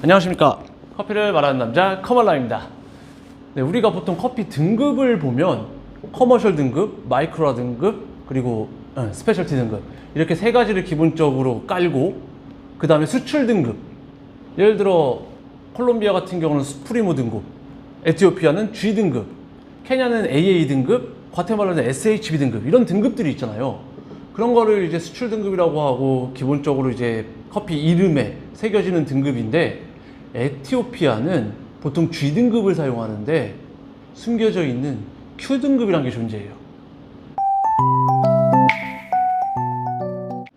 안녕하십니까. 커피를 말하는 남자 커멀라입니다. 네, 우리가 보통 커피 등급을 보면 커머셜 등급, 마이크로라 등급, 그리고 스페셜티 등급 이렇게 세 가지를 기본적으로 깔고 그 다음에 수출 등급, 예를 들어 콜롬비아 같은 경우는 수프리모 등급, 에티오피아는 G 등급, 케냐는 AA 등급, 과테말라는 SHB 등급, 이런 등급들이 있잖아요. 그런 거를 이제 수출 등급이라고 하고 기본적으로 이제 커피 이름에 새겨지는 등급인데, 에티오피아는 보통 G 등급을 사용하는데 숨겨져 있는 Q 등급이라는 게 존재해요.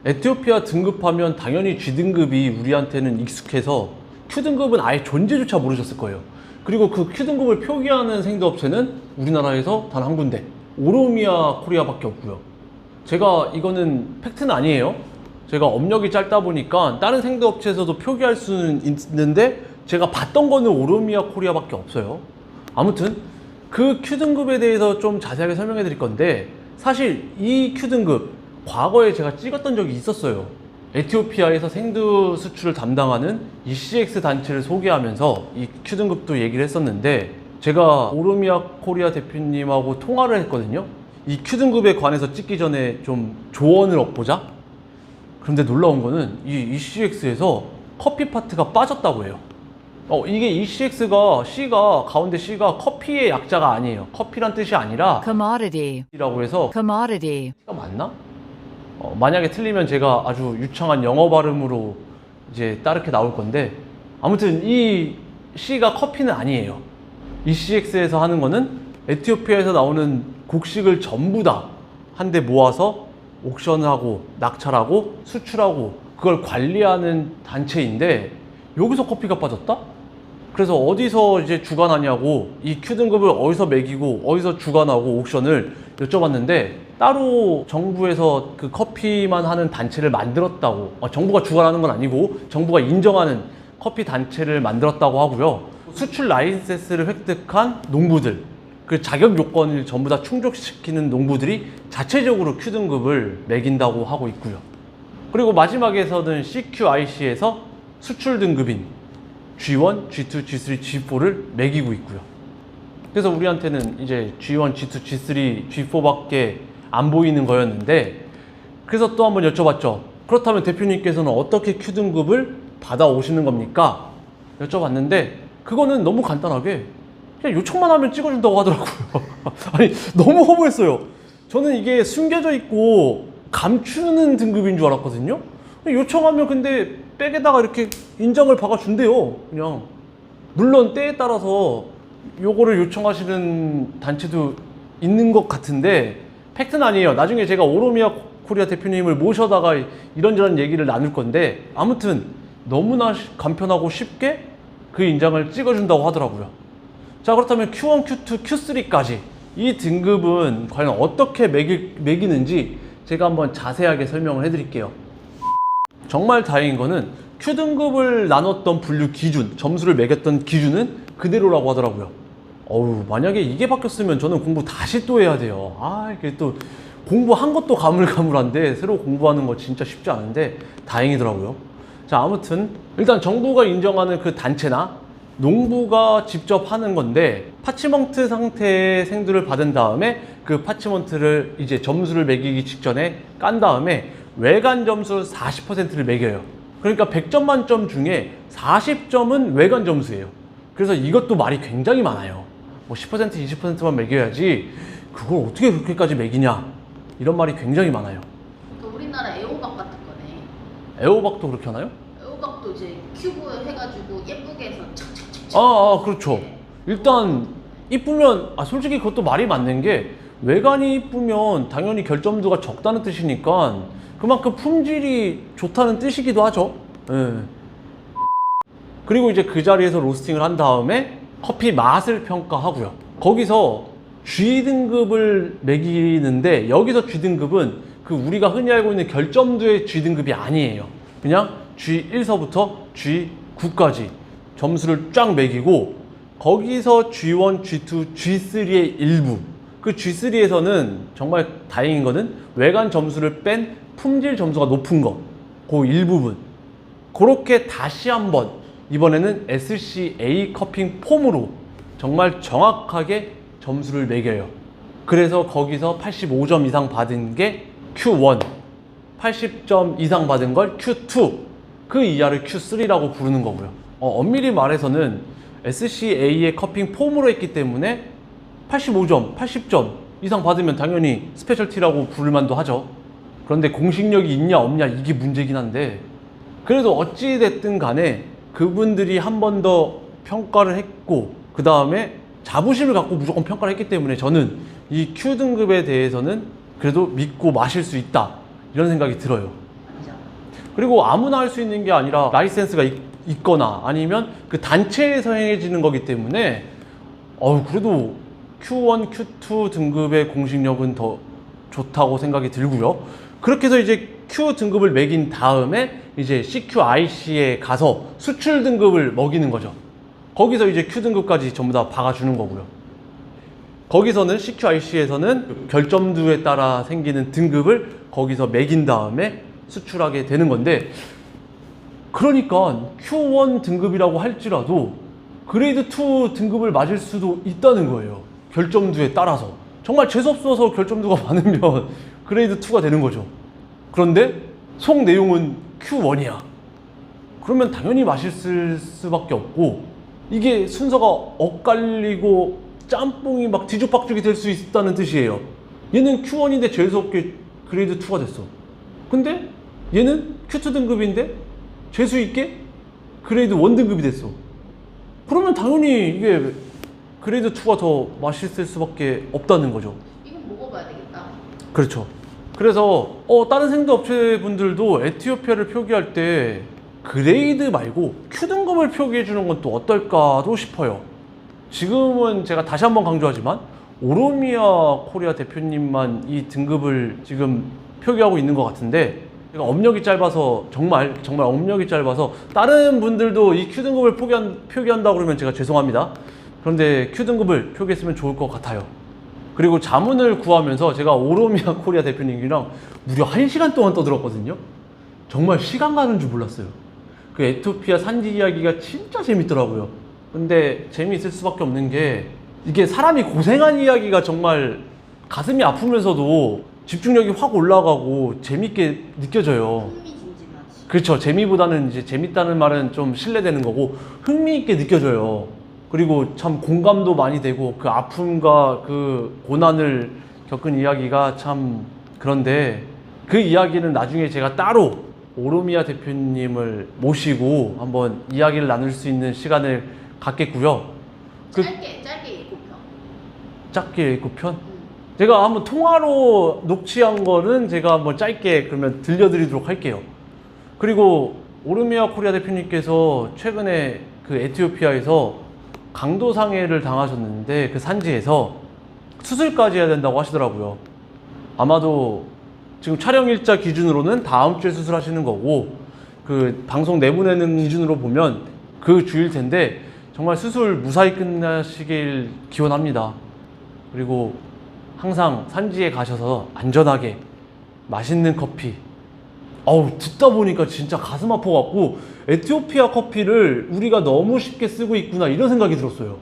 에티오피아 등급하면 당연히 G 등급이 우리한테는 익숙해서 Q 등급은 아예 존재조차 모르셨을 거예요. 그리고 그 Q 등급을 표기하는 생두업체는 우리나라에서 단 한 군데, 오로미아 코리아밖에 없고요. 제가 이거는 팩트는 아니에요. 제가 업력이 짧다 보니까 다른 생두업체에서도 표기할 수는 있는데 제가 봤던 거는 오로미아 코리아밖에 없어요. 아무튼 그 Q등급에 대해서 좀 자세하게 설명해 드릴 건데, 사실 이 Q등급 과거에 제가 찍었던 적이 있었어요. 에티오피아에서 생두 수출을 담당하는 ECX 단체를 소개하면서 이 Q등급도 얘기를 했었는데, 제가 오로미아 코리아 대표님하고 통화를 했거든요. 이 Q등급에 관해서 찍기 전에 좀 조언을 얻고자. 그런데 놀라운 거는 이 ECX에서 커피 파트가 빠졌다고 해요. 이게 ECX가 가운데 C가 커피의 약자가 아니에요. 커피란 뜻이 아니라 commodity 라고 해서 commodity C가 맞나? 만약에 틀리면 제가 아주 유창한 영어 발음으로 이제 따르게 나올 건데, 아무튼 이 C가 커피는 아니에요. ECX에서 하는 거는 에티오피아에서 나오는 곡식을 전부 다 한데 모아서 옥션하고 낙찰하고 수출하고 그걸 관리하는 단체인데, 여기서 커피가 빠졌다? 그래서 어디서 이제 주관하냐고, 이 Q등급을 어디서 매기고 어디서 주관하고 옥션을 여쭤봤는데, 따로 정부에서 그 커피만 하는 단체를 만들었다고, 정부가 주관하는 건 아니고 정부가 인정하는 커피 단체를 만들었다고 하고요. 수출 라이센스를 획득한 농부들, 그 자격 요건을 전부 다 충족시키는 농부들이 자체적으로 Q등급을 매긴다고 하고 있고요. 그리고 마지막에서는 CQIC에서 수출 등급인 G1, G2, G3, G4를 매기고 있고요. 그래서 우리한테는 이제 G1, G2, G3, G4밖에 안 보이는 거였는데, 그래서 또 한번 여쭤봤죠. 그렇다면 대표님께서는 어떻게 Q등급을 받아오시는 겁니까? 여쭤봤는데, 그거는 너무 간단하게 그냥 요청만 하면 찍어준다고 하더라고요. 아니, 너무 허무했어요. 저는 이게 숨겨져 있고 감추는 등급인 줄 알았거든요. 요청하면 근데 백에다가 이렇게 인정을 박아준대요. 그냥. 물론 때에 따라서 요거를 요청하시는 단체도 있는 것 같은데 팩트는 아니에요. 나중에 제가 오로미아 코리아 대표님을 모셔다가 이런저런 얘기를 나눌 건데, 아무튼 너무나 간편하고 쉽게 그 인장을 찍어준다고 하더라고요. 자, 그렇다면 Q1, Q2, Q3까지 이 등급은 과연 어떻게 매기는지 제가 한번 자세하게 설명을 해드릴게요. 정말 다행인 거는 Q등급을 나눴던 분류 기준, 점수를 매겼던 기준은 그대로라고 하더라고요. 만약에 이게 바뀌었으면 저는 공부 다시 또 해야 돼요. 이게 또 공부한 것도 가물가물한데 새로 공부하는 거 진짜 쉽지 않은데 다행이더라고요. 자, 아무튼 일단 정부가 인정하는 그 단체나 농부가 직접 하는 건데, 파치먼트 상태의 생두를 받은 다음에 그 파치먼트를 이제 점수를 매기기 직전에 깐 다음에 외관 점수 40%를 매겨요. 그러니까 100점 만점 중에 40점은 외관 점수예요. 그래서 이것도 말이 굉장히 많아요. 10%, 20%만 매겨야지 그걸 어떻게 그렇게까지 매기냐, 이런 말이 굉장히 많아요. 그 우리나라 애호박 같은 거네. 애호박도 그렇게 하나요? 애호박도 이제 큐브 해가지고 예쁘게 해서 착착착착. 그렇죠. 일단 이쁘면, 솔직히 그것도 말이 맞는 게, 외관이 이쁘면 당연히 결점도가 적다는 뜻이니까 그만큼 품질이 좋다는 뜻이기도 하죠. 예. 그리고 이제 그 자리에서 로스팅을 한 다음에 커피 맛을 평가하고요. 거기서 G등급을 매기는데, 여기서 G등급은 그 우리가 흔히 알고 있는 결점도의 G등급이 아니에요. 그냥 G1서부터 G9까지 점수를 쫙 매기고, 거기서 G1, G2, G3의 일부, 그 G3에서는 정말 다행인 거는 외관 점수를 뺀 품질 점수가 높은 거, 그 일부분, 그렇게 다시 한번 이번에는 SCA 커핑 폼으로 정말 정확하게 점수를 매겨요. 그래서 거기서 85점 이상 받은 게 Q1, 80점 이상 받은 걸 Q2, 그 이하를 Q3라고 부르는 거고요. 엄밀히 말해서는 SCA의 커핑 폼으로 했기 때문에 85점, 80점 이상 받으면 당연히 스페셜티라고 부를 만도 하죠. 그런데 공식력이 있냐 없냐 이게 문제긴 한데, 그래도 어찌됐든 간에 그분들이 한 번 더 평가를 했고 그 다음에 자부심을 갖고 무조건 평가를 했기 때문에 저는 이 Q등급에 대해서는 그래도 믿고 마실 수 있다, 이런 생각이 들어요. 그리고 아무나 할 수 있는 게 아니라 라이센스가 있거나 아니면 그 단체에서 행해지는 거기 때문에 그래도 Q1, Q2 등급의 공식력은 더 좋다고 생각이 들고요. 그렇게 해서 이제 Q 등급을 매긴 다음에 이제 CQIC에 가서 수출 등급을 먹이는 거죠. 거기서 이제 Q 등급까지 전부 다 박아주는 거고요. 거기서는 CQIC에서는 결점도에 따라 생기는 등급을 거기서 매긴 다음에 수출하게 되는 건데, 그러니까 Q1 등급이라고 할지라도 그레이드 2 등급을 맞을 수도 있다는 거예요. 결점도에 따라서. 정말 재수없어서 결점도가 많으면 그레이드 2가 되는 거죠. 그런데 속 내용은 Q1이야. 그러면 당연히 맛있을 수밖에 없고, 이게 순서가 엇갈리고 짬뽕이 막 뒤죽박죽이 될 수 있다는 뜻이에요. 얘는 Q1인데 재수없게 그레이드 2가 됐어. 근데 얘는 Q2 등급인데 재수 있게 그레이드 1 등급이 됐어. 그러면 당연히 이게 그레이드 2가 더 맛있을 수밖에 없다는 거죠. 이건 먹어봐야 되겠다. 그렇죠. 그래서 다른 생도 업체 분들도 에티오피아를 표기할 때 그레이드 말고 Q등급을 표기해 주는 건 또 어떨까도 싶어요. 지금은 제가 다시 한번 강조하지만 오로미아 코리아 대표님만 이 등급을 지금 표기하고 있는 것 같은데, 제가 업력이 짧아서 정말 업력이 짧아서 다른 분들도 이 Q등급을 표기한다고 그러면 제가 죄송합니다. 그런데 Q등급을 표기했으면 좋을 것 같아요. 그리고 자문을 구하면서 제가 오로미아 코리아 대표님이랑 무려 1시간 동안 떠들었거든요. 정말 시간 가는 줄 몰랐어요. 그 에티오피아 산지 이야기가 진짜 재밌더라고요. 근데 재미있을 수밖에 없는 게, 이게 사람이 고생한 이야기가 정말 가슴이 아프면서도 집중력이 확 올라가고 재밌게 느껴져요. 흥미진진하지. 그렇죠. 재미보다는 이제 재밌다는 말은 좀 신뢰되는 거고 흥미있게 느껴져요. 그리고 참 공감도 많이 되고 그 아픔과 그 고난을 겪은 이야기가 참, 그런데 그 이야기는 나중에 제가 따로 오로미아 대표님을 모시고 한번 이야기를 나눌 수 있는 시간을 갖겠고요. 짧게 예고편. 짧게 예고편? 제가 한번 통화로 녹취한 거는 제가 한번 짧게 그러면 들려드리도록 할게요. 그리고 오르미아 코리아 대표님께서 최근에 그 에티오피아에서 강도상해를 당하셨는데 그 산지에서 수술까지 해야 된다고 하시더라고요. 아마도 지금 촬영 일자 기준으로는 다음 주에 수술하시는 거고, 그 방송 내보내는 기준으로 보면 그 주일 텐데 정말 수술 무사히 끝나시길 기원합니다. 그리고 항상 산지에 가셔서 안전하게 맛있는 커피, 듣다 보니까 진짜 가슴 아파갖고 에티오피아 커피를 우리가 너무 쉽게 쓰고 있구나, 이런 생각이 들었어요.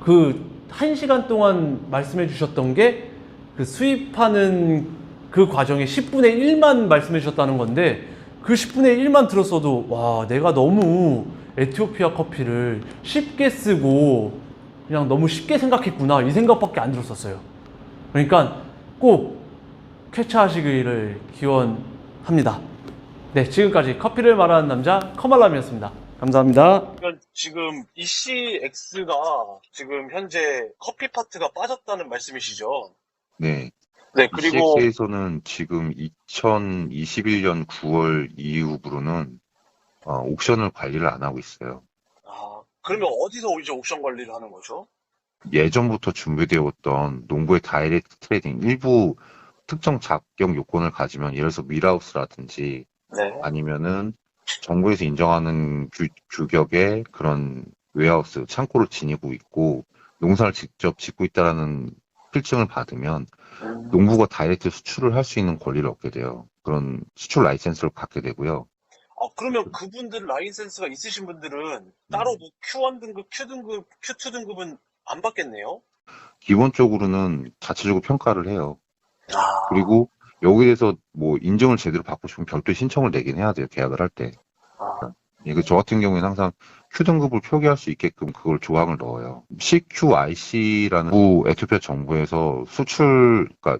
그 1시간 동안 말씀해 주셨던 게 그 수입하는 그 과정의 10분의 1만 말씀해 주셨다는 건데, 그 10분의 1만 들었어도 와, 내가 너무 에티오피아 커피를 쉽게 쓰고 그냥 너무 쉽게 생각했구나, 이 생각밖에 안 들었었어요. 그러니까 꼭 쾌차하시기를 기원합니다. 네, 지금까지 커피를 말하는 남자 커말람이었습니다. 감사합니다. 그러니까 지금 ECX가 지금 현재 커피 파트가 빠졌다는 말씀이시죠? 네. 네, 그리고 ECX에서는 지금 2021년 9월 이후로는 옥션을 관리를 안 하고 있어요. 그러면 어디서 이제 옥션 관리를 하는 거죠? 예전부터 준비되었던 농구의 다이렉트 트레이딩, 일부 특정 자격 요건을 가지면, 예를 들어서 밀하우스라든지 네. 아니면은 정부에서 인정하는 규격의 그런 웨어하우스, 창고를 지니고 있고 농사를 직접 짓고 있다라는 필증을 받으면 농부가 다이렉트 수출을 할 수 있는 권리를 얻게 돼요. 그런 수출 라이센스를 갖게 되고요. 그러면 그분들 라이센스가 있으신 분들은 따로 뭐 Q1 등급, Q 등급, Q2 등급은 안 받겠네요? 기본적으로는 자체적으로 평가를 해요. 아, 그리고 여기에 대해서 뭐 인증을 제대로 받고 싶으면 별도의 신청을 내긴 해야 돼요. 계약을 할 때. 아, 예, 저 같은 경우에는 항상 Q등급을 표기할 수 있게끔 그걸 조항을 넣어요. CQIC라는 에티오피아 정부에서 그러니까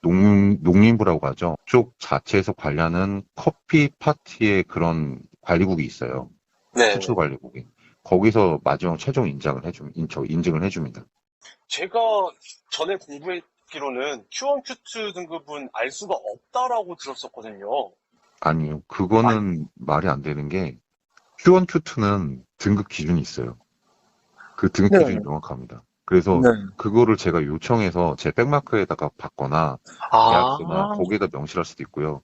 농림부라고 하죠. 쪽 자체에서 관리하는 커피 파티의 그런 관리국이 있어요. 네. 수출 관리국이. 거기서 마지막 최종 인증을 해줍니다. 제가 전에 공부했기로는 Q1, Q2 등급은 알 수가 없다라고 들었었거든요. 아니요. 그거는 말이 안 되는 게 Q1, Q2는 등급 기준이 있어요. 그 등급 네. 기준이 명확합니다. 그래서 그거를 제가 요청해서 제 백마크에다가 받거나 계약서나 아, 거기에다 명시할 수도 있고요.